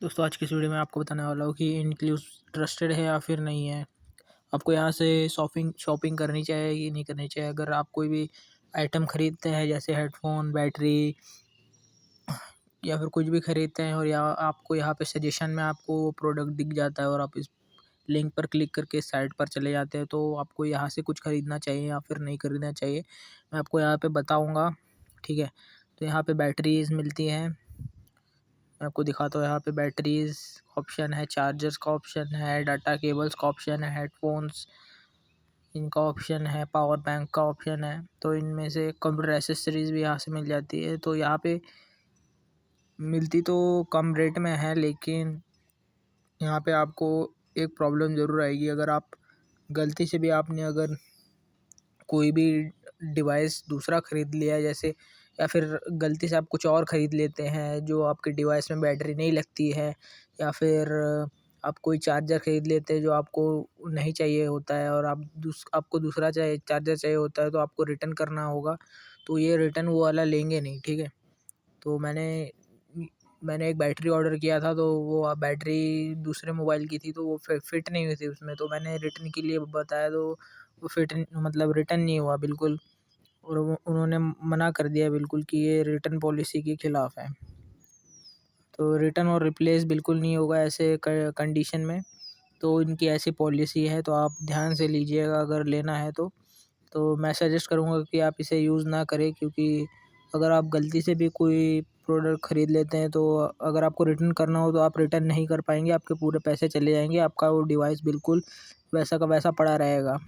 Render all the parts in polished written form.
दोस्तों आज की इस वीडियो में आपको बताने वाला हूँ कि इनक्लूस ट्रस्टेड है या फिर नहीं है। आपको यहाँ से शॉपिंग करनी चाहिए कि नहीं करनी चाहिए। अगर आप कोई भी आइटम खरीदते हैं जैसे हेडफोन, बैटरी या फिर कुछ भी खरीदते हैं और या आपको यहाँ पे सजेशन में आपको वो प्रोडक्ट दिख जाता है और आप इस लिंक पर क्लिक करके साइट पर चले जाते हैं, तो आपको यहाँ से कुछ खरीदना चाहिए या फिर नहीं खरीदना चाहिए, मैं आपको यहाँ पे बताऊँगा। ठीक है, तो यहाँ पे बैटरीज मिलती हैं। मैं आपको दिखाता हूँ, यहाँ पे बैटरीज ऑप्शन है, चार्जर्स का ऑप्शन है, डाटा केबल्स का ऑप्शन है, हेडफोन्स इनका ऑप्शन है, पावर बैंक का ऑप्शन है। तो इनमें से कंप्यूटर एसेसरीज़ भी यहाँ से मिल जाती है। तो यहाँ पे मिलती तो कम रेट में है, लेकिन यहाँ पे आपको एक प्रॉब्लम ज़रूर आएगी। अगर आप गलती से भी आपने अगर कोई भी डिवाइस दूसरा ख़रीद लिया जैसे, या फिर गलती से आप कुछ और ख़रीद लेते हैं जो आपके डिवाइस में बैटरी नहीं लगती है, या फिर आप कोई चार्जर ख़रीद लेते हैं जो आपको नहीं चाहिए होता है और आपको दूसरा चार्जर चाहिए होता है, तो आपको रिटर्न करना होगा। तो ये रिटर्न वो वाला लेंगे नहीं। ठीक है, तो मैंने एक बैटरी ऑर्डर किया था, तो वो बैटरी दूसरे मोबाइल की थी, तो वो फिट नहीं हुई थी उसमें। तो मैंने रिटर्न के लिए बताया, तो वो फिट मतलब रिटर्न नहीं हुआ बिल्कुल, और उन्होंने मना कर दिया बिल्कुल कि ये रिटर्न पॉलिसी के ख़िलाफ़ है। तो रिटर्न और रिप्लेस बिल्कुल नहीं होगा ऐसे कंडीशन में। तो इनकी ऐसी पॉलिसी है, तो आप ध्यान से लीजिएगा अगर लेना है तो। मैं सजेस्ट करूँगा कि आप इसे यूज़ ना करें, क्योंकि अगर आप गलती से भी कोई प्रोडक्ट ख़रीद लेते हैं, तो अगर आपको रिटर्न करना हो तो आप रिटर्न नहीं कर पाएँगे, आपके पूरे पैसे चले जाएँगे, आपका वो डिवाइस बिल्कुल वैसा का वैसा पड़ा रहेगा।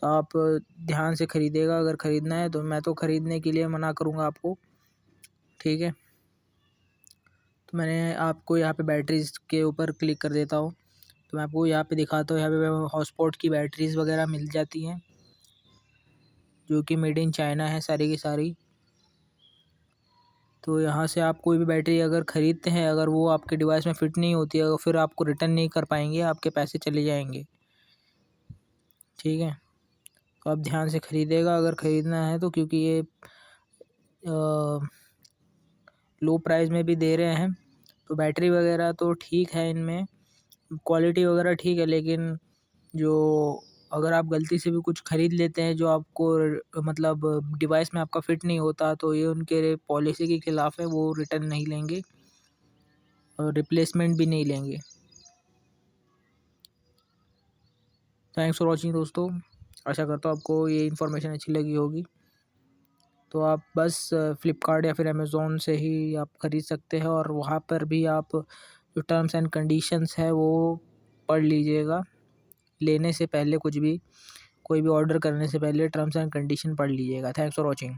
तो आप ध्यान से ख़रीदिएगा अगर ख़रीदना है तो। मैं तो ख़रीदने के लिए मना करूँगा आपको। ठीक है, तो मैंने आपको यहाँ पे बैटरीज़ के ऊपर क्लिक कर देता हूँ। तो मैं आपको यहाँ पे दिखाता हूँ, यहाँ पे हॉटस्पॉट की बैटरीज़ वगैरह मिल जाती हैं जो कि मेड इन चाइना है सारी की सारी। तो यहाँ से आप कोई भी बैटरी अगर ख़रीदते हैं, अगर वो आपके डिवाइस में फ़िट नहीं होती है, तो फिर आपको रिटर्न नहीं कर पाएँगे, आपके पैसे चले जाएँगे। ठीक है, तो आप ध्यान से ख़रीदिएगा अगर ख़रीदना है तो, क्योंकि ये लो प्राइस में भी दे रहे हैं। तो बैटरी वगैरह तो ठीक है, इनमें क्वालिटी वगैरह ठीक है, लेकिन जो अगर आप गलती से भी कुछ ख़रीद लेते हैं जो आपको मतलब डिवाइस में आपका फ़िट नहीं होता, तो ये उनके पॉलिसी के ख़िलाफ़ है, वो रिटर्न नहीं लेंगे और रिप्लेसमेंट भी नहीं लेंगे। थैंक्स फॉर वॉचिंग दोस्तों। आशा करता हूँ आपको ये इन्फॉर्मेशन अच्छी लगी होगी। तो आप बस फ्लिपकार्ट या फिर अमेज़ोन से ही आप ख़रीद सकते हैं, और वहाँ पर भी आप जो टर्म्स एंड कंडीशंस है वो पढ़ लीजिएगा। लेने से पहले कोई भी ऑर्डर करने से पहले टर्म्स एंड कंडीशन पढ़ लीजिएगा। Thanks for watching.